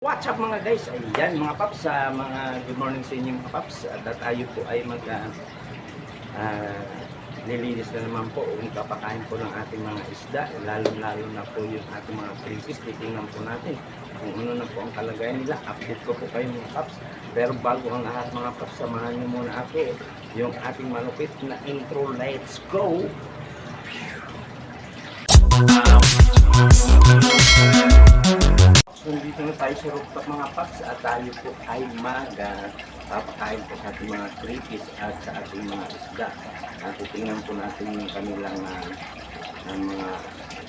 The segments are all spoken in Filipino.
What's up mga guys? Ayan mga paps, mga good morning sa inyo mga paps. At tayo po ay nilinis na naman po yung kapakain po ng ating mga isda. Lalo na po yung ating mga crayfish. Titingnan po natin kung ano na po ang kalagayan nila. Update ko po kayo mga paps. Pero bago ang lahat mga paps, samahan niyo muna ako yung ating malupit na intro. Let's go! So, dito na tayo sa rooftop mga paps at tayo po ay papakain po sa ating mga crayfish at sa ating mga isda. At titingnan po natin yung kanilang mga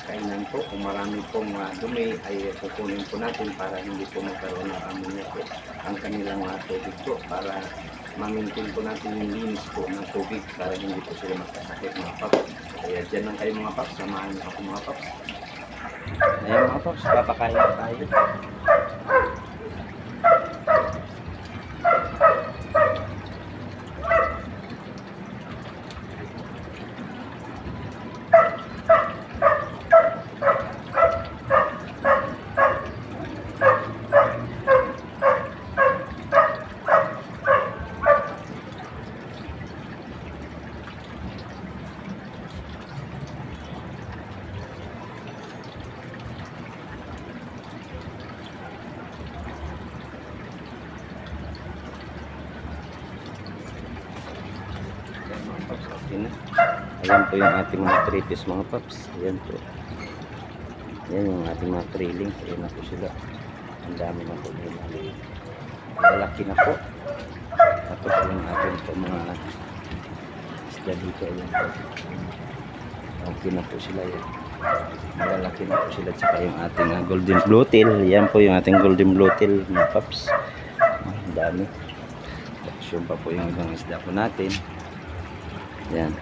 kainan po. Kung marami pong dumi ay kukunin po natin para hindi po magkaroon ng ammonia po ang kanilang tubig po, para ma-maintain po natin yung linis po ng tubig para hindi po sila magkasakit mga paps. Kaya dyan lang kayo mga paps, samahan niyo ako mga paps. Ayan mga paps, papakain na tayo. Ayan po yung ating mga crayfish mga paps. Ayan po. Ayan yung ating mga trailing. Ayan na po sila. Ang dami na po nila. Malaki na po. Tapos yung ating po mga isda dito. Ayan po. Okay na po sila yan. Malalaki na po sila. Tsaka yung ating golden bluegill. Ayan po yung ating golden bluegill mga paps. Ang dami. Tapos yun pa po yung ibang isda po natin. Yan.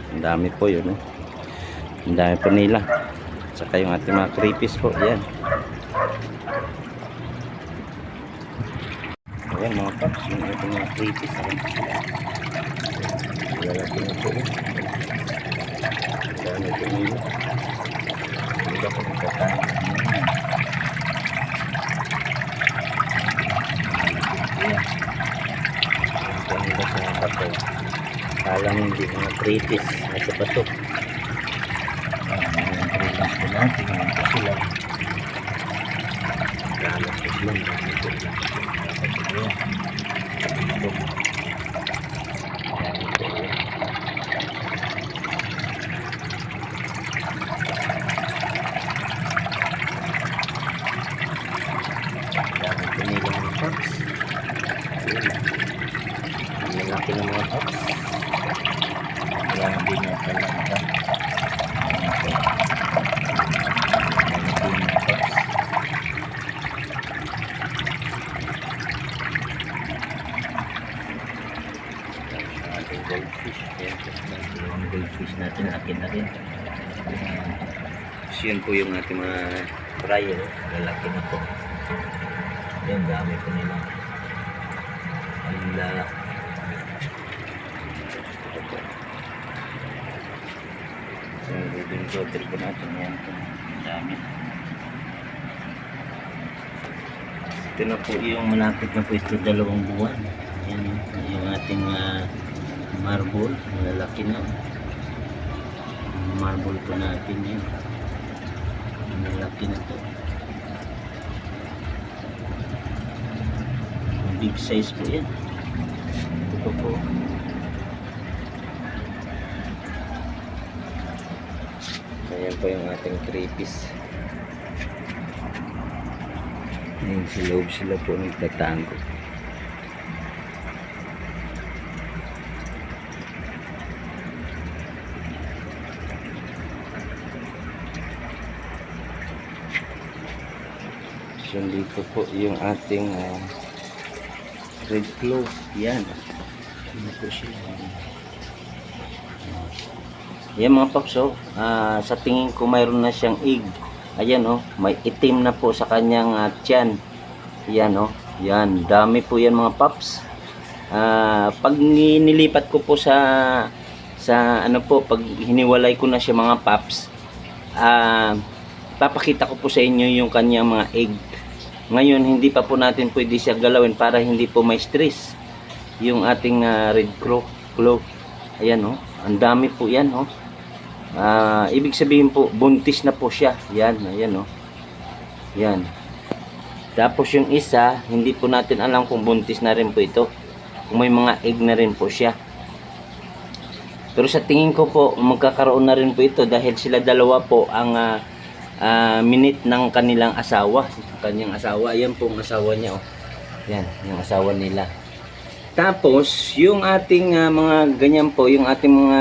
Ang dami po yun. Ang dami po nila. Saka yung ating mga crayfish po. Yan. Ayan mga paps. Yung ating mga crayfish. Ayan po sila. Lalaki na po. Ang dami po nila. Hindi ba po nagkakain? Ayan. Ayan po nila sa bato. Kalang hindi mga crayfish nasa bato. Ayan yung crayfish ko natin. Ayan po sila. Kalang po sila. Ayan po sila. Ayan. Ito. Ayan po sila. Ayan po nila mga paps. Ayan laki ng mga paps. Grabe na talaga. Ating goldfish. Yung goldfish natin, akin na rin. So yun po yung ating mga fryer. Lalaki na po. Yan, dami po nila. Ang lalaki. So, yung hotel po natin yan. Ang dami. Ito na po yung malapit na po ito 2 buwan. Yan yung ating marble. Malalaki na. Marble po natin yan. Malalaki na po. Big size po yan. Ito po. Ayan po yung ating crayfish. Ayan sa loob sila po nagtatango. So dito po yung ating red clove. Yan. Ano po siya? Yan mga paps, sa tingin ko mayroon na siyang egg. Ayan may itim na po sa kanyang tiyan. Yan yan, dami po yan mga paps. Pag nilipat ko po sa pag hiniwalay ko na siya mga paps, papakita ko po sa inyo yung kanyang mga egg. Ngayon, hindi pa po natin pwede siya galawin para hindi po may stress yung ating red claw. Ayan, oh. Ang dami po yan, oh. Ibig sabihin po, buntis na po siya. Yan, ayan, oh. Yan. Tapos yung isa, hindi po natin alam kung buntis na rin po ito. Kung may mga egg na rin po siya. Pero sa tingin ko po, magkakaroon na rin po ito dahil sila dalawa po ang minute ng kanilang asawa. Kanyang asawa. Ayan po ang asawa niya, oh. Yan, yung asawa nila. Tapos, yung ating mga ganyan po, yung ating mga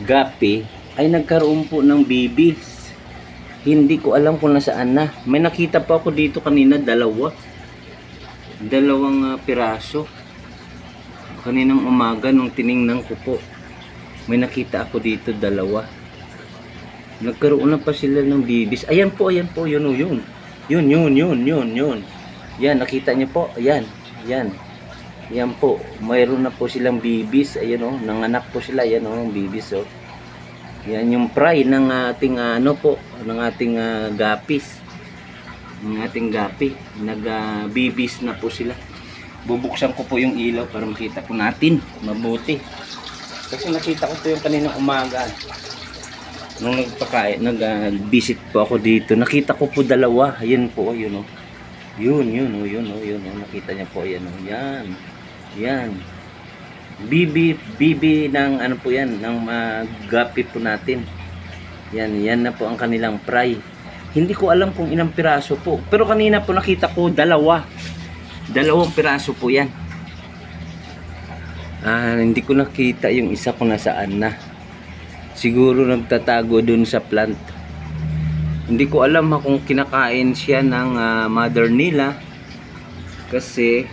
gapi, ay nagkaroon po ng babies. Hindi ko alam kung nasaan na. May nakita po ako dito kanina, dalawang piraso. Kaninang umaga, nung tiningnan ko po, may nakita ako dito, dalawa. Nagkaroon na pa sila ng babies. Ayan po, yun. Yun. Yan, nakita niyo po, ayan. Yan po, mayroon na po silang babies. Ayan, oh, nanganak po sila. Ayan, oh, babies, oh. Yan yung fry ng ating ng ating gapis. Ng ating gapi, babies na po sila. Bubuksan ko po yung ilaw para makita po natin mabuti. Kasi nakita ko po yung kaninang umaga. Nung nag-visit po ako dito, nakita ko po dalawa. Ayan po, yun, oh. Yun. Nakita niya po, ayan, oh. Yan. Bibi ng ano po yan, ng gapi po natin. Yan na po ang kanilang fry. Hindi ko alam kung ilang piraso po. Pero kanina po nakita ko dalawang piraso po yan. Hindi ko nakita yung isa kung nasaan na. Siguro nagtatago dun sa plant. Hindi ko alam kung kinakain siya ng mother nila. Kasi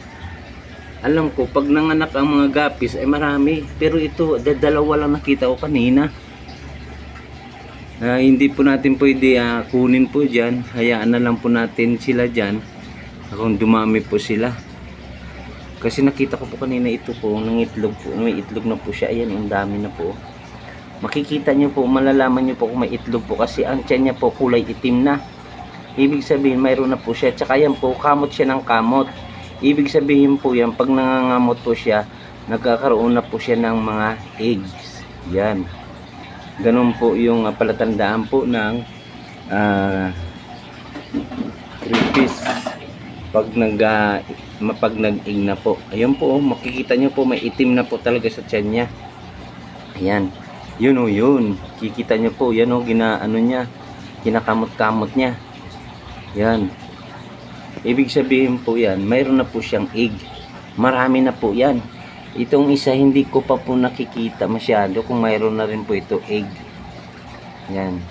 alam ko pag nanganak ang mga gapis ay marami. Pero ito, dalawa lang nakita ko kanina. Hindi po natin pwede kunin po dyan. Hayaan na lang po natin sila dyan. Kung dumami po sila. Kasi nakita ko po kanina ito po, ng itlog po. May itlog na po siya. Ayan, ang dami na po. Makikita nyo po, malalaman nyo po kung may itlog po. Kasi ang tiyan niya po kulay itim na. Ibig sabihin, mayroon na po siya. Tsaka yan po, kamot siya ng kamot. Ibig sabihin po yan, pag nangangamot po siya, nagkakaroon na po siya ng mga eggs. Yan. Ganun po yung palatandaan po ng tripis. Pag nag-egg na po. Ayun po, makikita nyo po may itim na po talaga sa tiyan niya. Ayan. Yun o yun. Kikita nyo po. Yan o, kinakamot-kamot niya. Yan. Ibig sabihin po yan, mayroon na po siyang egg. Marami na po yan. Itong isa hindi ko pa po nakikita masyado kung mayroon na rin po ito egg. Yan.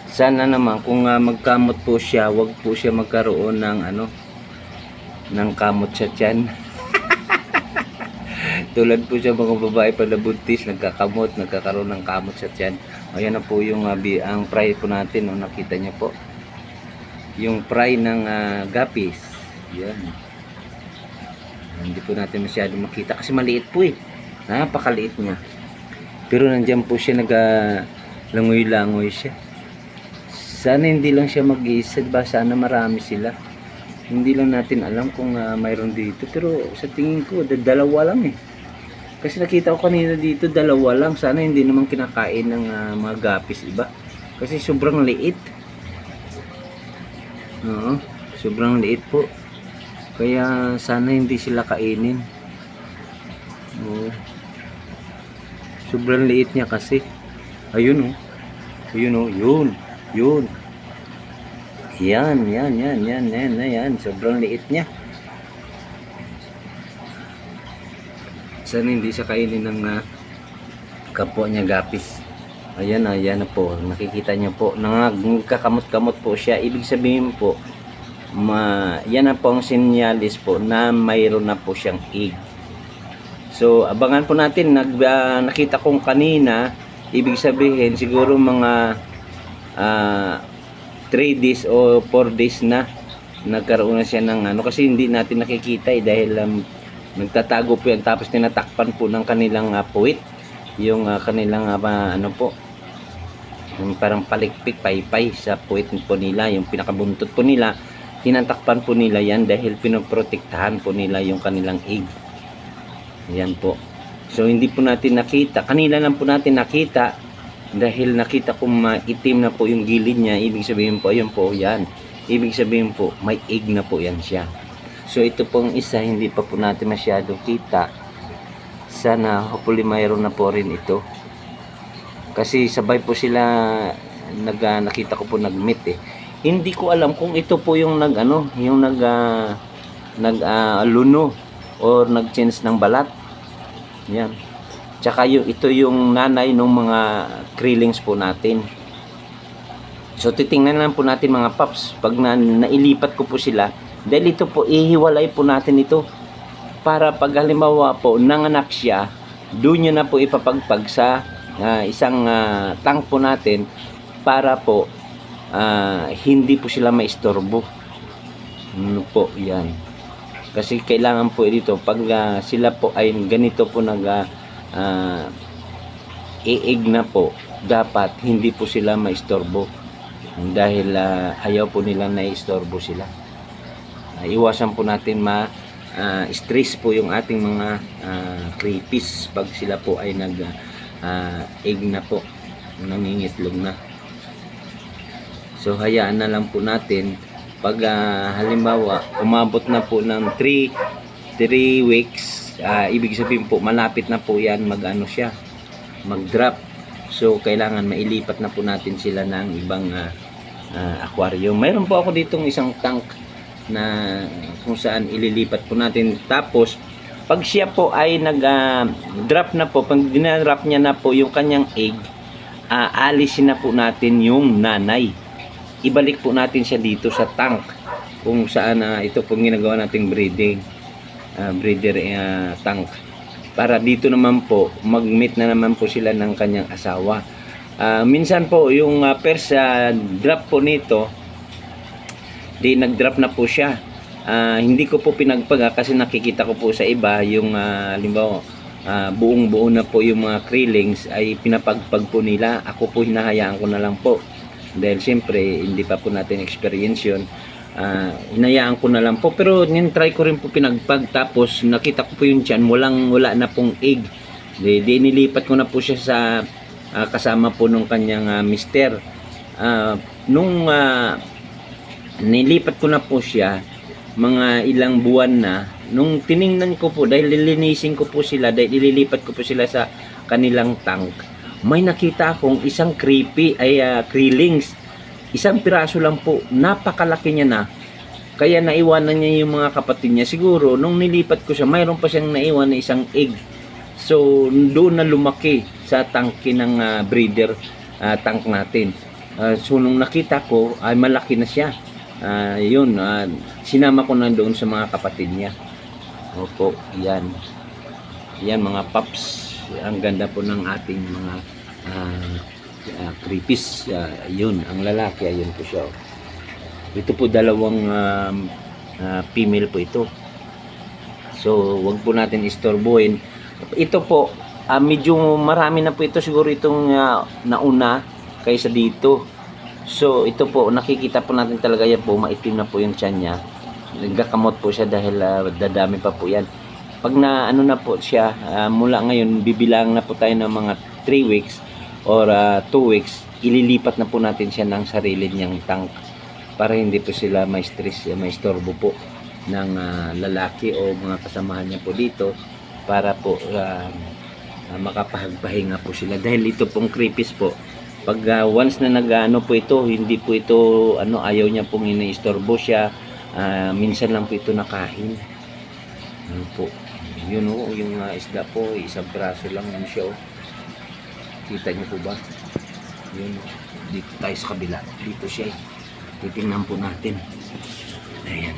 Sana naman kung magkamot po siya, wag po siya magkaroon ng kamot sa tiyan. Tulad po siya mga babae pag nabuntis, nagkakaroon ng kamot sa tiyan. Ayan na po yung ang fry po natin, nakita niyo po. Yung fry ng gapis. Yan. Hindi po natin masyado makita kasi maliit po eh. Napakaliit niya. Pero nandiyan po siya langoy-langoy siya. Sana hindi lang siya mag-iisa, diba? Sana marami sila. Hindi lang natin alam kung mayroon dito. Pero sa tingin ko, dalawa lang eh. Kasi nakita ko kanina dito, dalawa lang. Sana hindi naman kinakain ng mga gapis iba. Kasi sobrang liit. Oo, sobrang liit po. Kaya sana hindi sila kainin. Oo. Sobrang liit niya kasi. Ayun oh. Ayun oh, yun. Yan. Sobrang liit niya. Sana hindi siya kainin ng kapwa niya gapis. Ayan na po. Nakikita niyo po. Nagkakamot-kamot po siya. Ibig sabihin po, yan na po ang sinyalis po na mayroon na po siyang egg. So, abangan po natin. Nakita kong kanina, ibig sabihin, siguro mga 3 days o 4 days na nagkaroon na siya ng kasi hindi natin nakikita dahil nagtatago po yan tapos tinatakpan po ng kanilang puwit yung kanilang yung parang palikpik paypay sa puwit po nila, yung pinakabuntot po nila tinatakpan po nila yan dahil pinoprotektahan po nila yung kanilang egg. Yan po. So hindi po natin nakita, kanina lang po natin nakita dahil nakita ko maitim na po yung gilid niya. Ibig sabihin po, ayun po, yan. Ibig sabihin po, may egg na po yan siya. So ito pong isa, hindi pa po natin masyado kita. Sana hopefully mayroon na po rin ito. Kasi sabay po sila nakita ko po nag-meet eh. Hindi ko alam kung ito po yung luno or nag-change ng balat. Yan. Tsaka ito yung nanay ng mga krillings po natin. So titingnan lang po natin mga paps pag nailipat ko po sila, dahil ito po ihiwalay po natin ito para pag halimbawa po nanganak siya, doon nyo na po ipapagpag sa isang tank po natin para po hindi po sila maistorbo. Ano po yan. Kasi kailangan po dito pag sila po ay ganito po i-egg na po, dapat hindi po sila maistorbo dahil ayaw po nila na istorbo sila. Iwasan po natin stress po yung ating mga creepies pag sila po ay egg na po, nangingitlog na. So hayaan na lang po natin pag halimbawa umabot na po ng 3 weeks, ibig sabihin po malapit na po yan mag-drop. So kailangan mailipat na po natin sila ng ibang aquarium. Mayroon po ako ditong isang tank na kung saan ililipat po natin. Tapos pag siya po ay nag-drop na po, pag dinrop niya na po yung kanyang egg, alisin na po natin yung nanay. Ibalik po natin siya dito sa tank kung saan ito pong ginagawa nating breeder tank, para dito naman po mag-meet na naman po sila ng kanyang asawa. Minsan po yung first drop po nito, nag-drop na po siya. Hindi ko po pinagpag kasi nakikita ko po sa iba yung halimbawa buong-buo na po yung mga krillings ay pinapagpag po nila. Ako po hinahayaan ko na lang po dahil siyempre hindi pa po natin experience yun. Hinayaan ko na lang po, pero try ko rin po pinagpag, tapos nakita ko po yung tiyan wala na pong egg. Nilipat ko na po siya sa kasama po nung kanyang mister. Nung nilipat ko na po siya mga ilang buwan na, nung tiningnan ko po dahil lilinisin ko po sila, dahil ililipat ko po sila sa kanilang tank, may nakita akong isang krillings. Isang piraso lang po, napakalaki niya na. Kaya naiwanan niya yung mga kapatid niya. Siguro nung nilipat ko siya, mayroon pa siyang naiwan na isang egg. So doon na lumaki sa tangke ng breeder tank natin. So nung nakita ko ay malaki na siya. Sinama ko na doon sa mga kapatid niya. Opo, yan. Yan mga paps. Ang ganda po ng ating mga creepies. Yun, ang lalaki, ayun po siya. Ito po dalawang female po ito. So wag po natin istorbohin. Ito po medyo marami na po ito, siguro itong nauna kaysa dito. So ito po nakikita po natin talaga yan po, maitim na po yung tiyan niya. Nagkakamot po siya dahil dadami pa po yan. Pag na na po siya, mula ngayon bibilang na po tayo ng mga 3 weeks or 2 weeks, ililipat na po natin siya ng sarili niyang tank para hindi po sila may stress, may istorbo po ng lalaki o mga kasamahan niya po dito, para po makapagpahinga po sila. Dahil ito pong creepies po, pag once na po ito, hindi po ito ayaw niya pong iniistorbo siya. Minsan lang po ito nakain. Po yun yung isda po, isang piraso lang yun siya. Kita niyo po ba? Yun, dito tayo sa kabila, dito siya. Titingnan po natin. Ayan.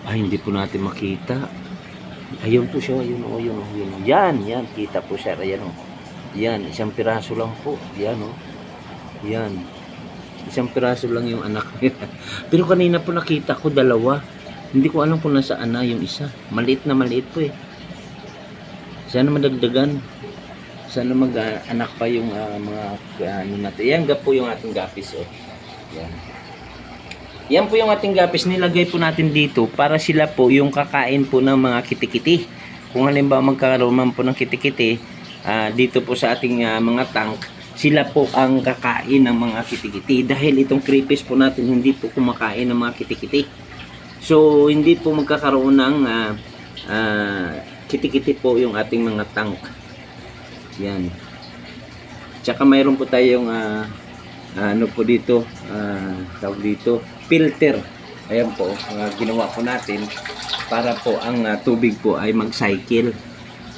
Hindi po natin makita. Ayun po siya, yun. Yan, kita po siya. Ayan yan, isang piraso lang po. Yan yan, isang piraso lang yung anak niya. Pero kanina po nakita ko dalawa. Hindi ko alam kung nasaan na yung isa. Maliit na maliit po eh. Sana madagdagan. Sana mag-anak pa yung mga natin. Yan po yung ating gapis. Yan. Yan po yung ating gapis, nilagay po natin dito para sila po yung kakain po ng mga kitikiti. Kung halimbawa magkakaroon man po ng kitikiti, dito po sa ating mga tank, sila po ang kakain ng mga kitikiti. Dahil itong creepies po natin hindi po kumakain ng mga kitikiti. So hindi po magkakaroon ng kitikiti po yung ating mga tank. Yan. Tsaka mayroon po tayong ano po dito, tawag dito, filter. Ayan po, ginawa po natin para po ang tubig po ay mag-cycle.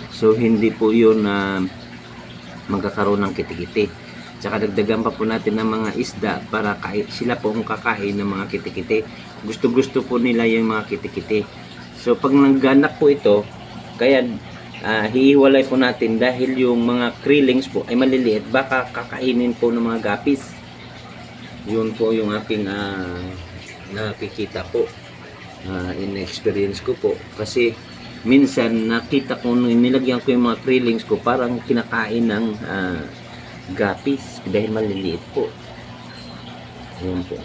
So hindi po yun magkakaroon ng kitikiti. Tsaka dagdagan pa po natin ng mga isda para sila po ang kakain ng mga kitikiti. Gusto-gusto po nila yung mga kitikiti. So pag nagganap po ito, kaya hihiwalay po natin dahil yung mga krillings po ay maliliit, baka kakainin po ng mga gapis. Yun po yung aking nakikita po, in-experience ko po. Kasi minsan nakita ko nung nilagyan ko yung mga krillings ko, parang kinakain ng gapis dahil maliliit po. Yun po.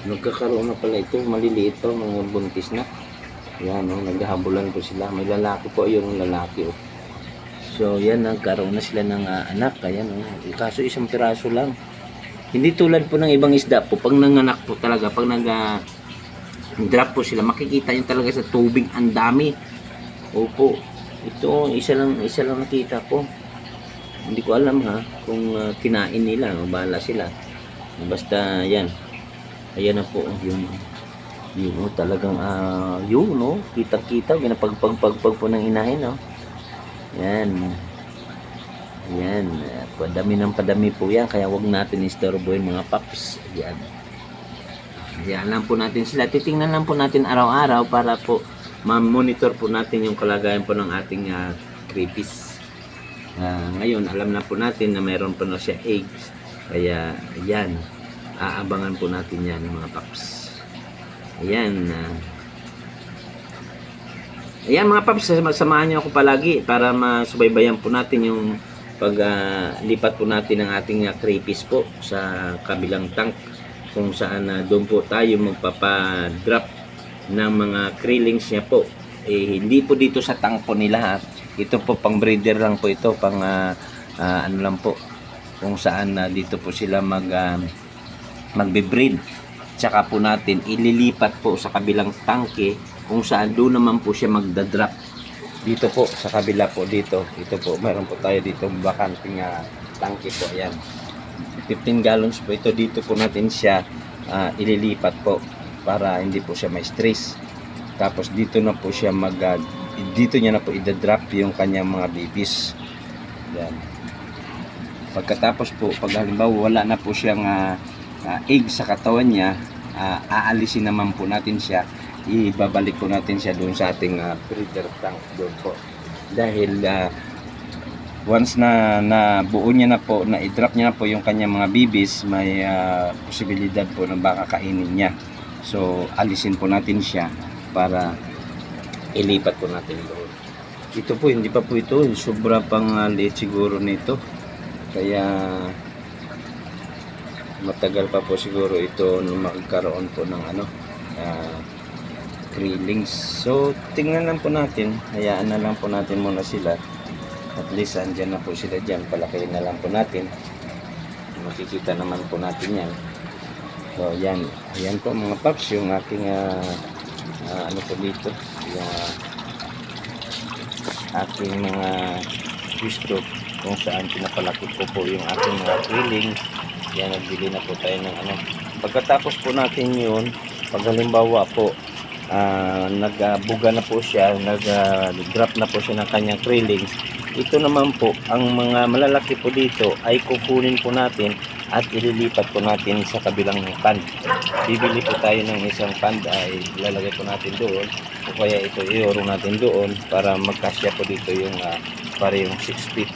Nagkakaroon na pala ito, maliliit pa, mga buntis na. Yan, naghahabulan po sila. May lalaki po, yung lalaki. So yan, nagkaroon na sila ng anak. Ayan, kaso isang piraso lang. Hindi tulad po ng ibang isda po, pag nanganak po talaga, pag nag-drop po sila, makikita nyo talaga sa tubig, ang dami. Opo, ito, isa lang nakita ko. Hindi ko alam kung kinain nila, o bahala sila. Basta yan, ayan na po, yun talagang, yun, no, kita-kita, ginapagpagpagpag po ng inahin, no. Yan. Yan, padami ng padami po yan, kaya wag natin istorbohin mga paps. Yan. Yan lang po natin sila. Titingnan lang po natin araw-araw para po ma-monitor po natin yung kalagayan po ng ating creepies. Ngayon, alam na po natin na mayroon pa na siya eggs. Kaya, yan, aabangan po natin yan mga paps. Ayan. Ayan mga paps, samahan niyo ako palagi para masubaybayan po natin yung lipat po natin ng ating creepies po sa kabilang tank, kung saan doon po tayo magpapadrop ng mga krillings niya po. Hindi po dito sa tank po nila ito po pang breeder lang po ito, pang ano lang po, kung saan dito po sila magbe-breed. Tsaka po natin ililipat po sa kabilang tangke kung saan doon naman po siya magdadrop. Dito po sa kabila po dito, ito po mayroon po tayo dito bakanting tangke po. Ayan, 15 gallons po ito. Dito po natin siya ililipat po para hindi po siya may stress. Tapos dito na po siya dito niya na po idadrop yung kanyang mga babies. Ayan. Pagkatapos po, pag halimbawa wala na po siyang egg sa katawan niya, aalisin naman po natin siya, ibabalik po natin siya doon sa ating breeder tank doon po. Dahil once na buo niya na po, na i-drop niya na po yung kanyang mga babies, may posibilidad po na baka kainin niya. So alisin po natin siya para ilipat po natin doon. Ito po, hindi pa po ito, sobra pang liit siguro nito. Kaya matagal pa po siguro ito na magkaroon po ng krillings. So tingnan lang po natin, hayaan na lang po natin muna sila. At least andyan na po sila dyan, palakihin na lang po natin, makikita naman po natin yan. So yan, ayan po mga paps, yung aking ano po dito, yung aking mga gusto, kung saan pinapalaki ko po yung aking mga krillings. Yan, nagbili na po tayo ng pagkatapos po natin yun, pag halimbawa po nagbuga na po siya, nag-drop na po siya ng kanyang krillings, ito naman po, ang mga malalaki po dito ay kukunin po natin at ililipat po natin sa kabilang pond. Bibili po tayo ng isang pond, ay ilalagay po natin doon, o kaya ito ioro natin doon para magkasya po dito yung parehong 6 feet.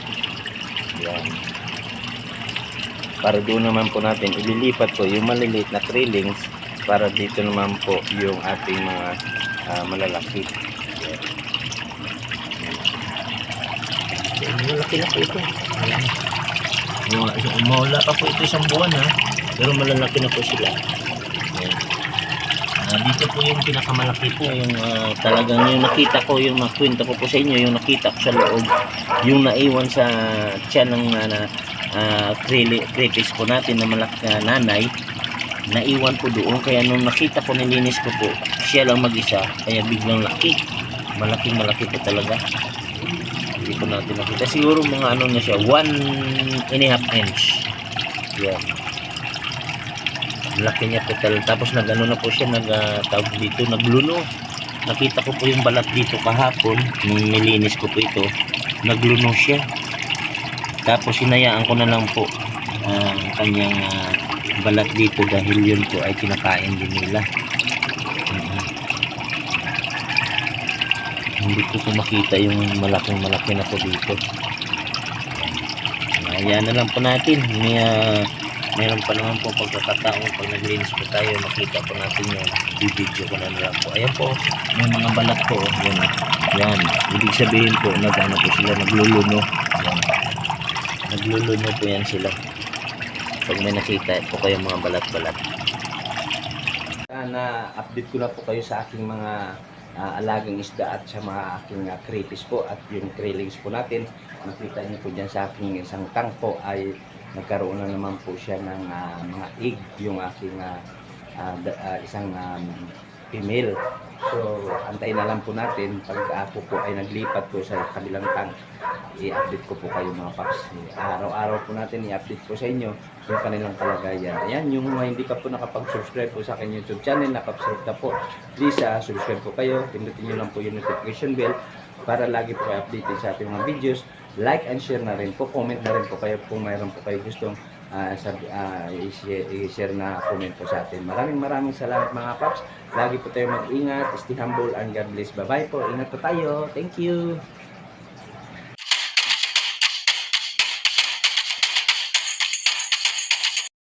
Yan. Para doon naman po natin ililipat po yung maliliit na krillings, para dito naman po yung ating mga malalaki. Malaki na po ito. Umawala pa po ito isang buwan pero malalaki na po sila. Ayan. Dito po yung pinakamalaki po, yung talagang yung nakita ko, yung nakwento ko po sa inyo, yung nakita ko sa loob, yung naiwan sa tiyan ng crayfish po natin na malaki nanay, naiwan po doon. Kaya nung nakita ko, nilinis ko po, siya lang mag-isa, kaya biglang laki, malaking malaki po talaga. Hindi po natin nakita, siguro mga ano na siya, 1.5 inch. Yan, laki niya po talaga. Tapos nagano na po siya, tawag dito, nagluno. Nakita ko po yung balat dito kahapon nung nilinis ko po ito, nagluno siya. Tapos hinayaan ko na lang po ang kanyang balat dito dahil yun po ay kinakain din nila. Hindi ko po makita yung malaking malaki na po dito. Hayaan na lang po natin. Mayroon pa naman po pagkakataon pag naglinis po tayo, makita po natin yung video ko na lang po. Ayan po, may mga balat po. Yan, yan. Ibig sabihin po, nagano po sila, nagluluno. Yan. Nagluluno po yan sila. Pag may nakita po kayo mga balat-balat. Na-update ko na po kayo sa aking mga alagang isda at sa mga aking crayfish po at yung kraylings po natin. Nakita niyo po dyan sa aking isang tank po ay nagkaroon na naman po siya ng mga egg, yung aking isang female. So antayin na lang po natin pag ako po ay naglipat po sa kabilang tank, i-update ko po kayo mga paps. Araw-araw po natin i-update po sa inyo yung kanilang kalagayan. Ayan, yung hindi ka po nakapag-subscribe po sa akin YouTube channel, nakapag-subscribe na po, please subscribe po kayo, pindutin nyo lang po yung notification bell para lagi po kayo updated sa ating mga videos. Like and share na rin po, comment na rin po kayo kung mayroon po kayo gustong i-share na comment po sa atin. Maraming salamat mga paps. Lagi po tayo mag-ingat, stay humble and God bless. Bye bye po, ingat po tayo. Thank you.